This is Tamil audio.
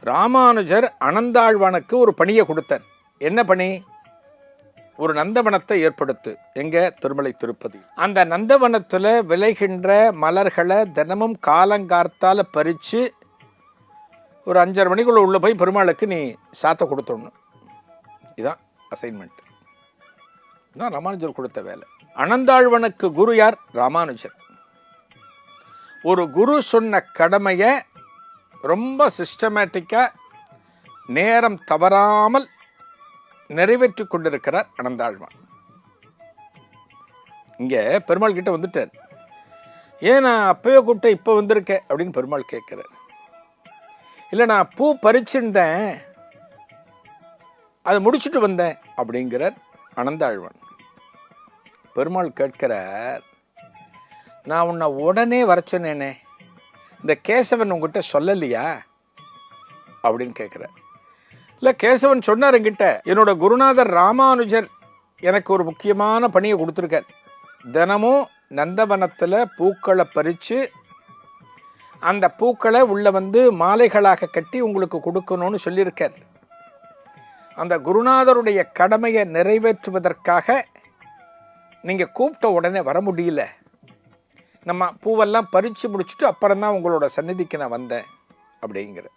ராமானுஜர் அனந்தாழ்வானுக்கு ஒரு பணியை கொடுத்தார். என்ன பணி? ஒரு நந்தவனத்தை ஏற்படுத்து. எங்க? திருமலை திருப்பதி. அந்த நந்தவனத்தில் விளைகின்ற மலர்களை தினமும் காலங்கார்த்தால பறித்து ஒரு 5:30 மணிக்குள்ள உள்ள போய் பெருமாளுக்கு நீ சாத்த கொடுத்துடணும். இதுதான் அசைன்மெண்ட். இதுதான் ராமானுஜர் கொடுத்த வேலை. அனந்தாழ்வனுக்கு குரு யார்? ராமானுஜர். ஒரு குரு சொன்ன கடமையை ரொம்ப சிஸ்டமேட்டிக்காக நேரம் தவறாமல் நிறைவேற்றி கொண்டிருக்கிறார் அனந்தாழ்வான். இங்கே பெருமாள் கிட்ட வந்துட்டார். ஏன் நான் அப்பவே கூப்பிட்ட இப்போ வந்திருக்கேன் அப்படின்னு பெருமாள் கேட்குறார். இல்லை, நான் பூ பறிச்சுட்டேன், அதை முடிச்சுட்டு வந்தேன் அப்படிங்கிறார் அனந்தாழ்வான். பெருமாள் கேட்கிறார், நான் உன்னை உடனே வர சொன்னேனே, இந்த கேசவன் உங்ககிட்ட சொல்லலையா அப்படின்னு கேட்குறார். இல்லை, கேசவன் சொன்னார் என்கிட்ட, என்னோட குருநாதர் ராமானுஜர் எனக்கு ஒரு முக்கியமான பணியை கொடுத்துருக்கார். தினமும் நந்தவனத்தில் பூக்களை பறித்து அந்த பூக்களை உள்ள வந்து மாலைகளாக கட்டி உங்களுக்கு கொடுக்கணும்னு சொல்லியிருக்கார். அந்த குருநாதருடைய கடமையை நிறைவேற்றுவதற்காக நீங்கள் கூப்பிட்ட உடனே வர முடியல. நம்ம பூவெல்லாம் பறித்து முடிச்சுட்டு அப்புறம்தான் உங்களோட சந்நிதிக்கு நான் வந்தேன் அப்படிங்கிற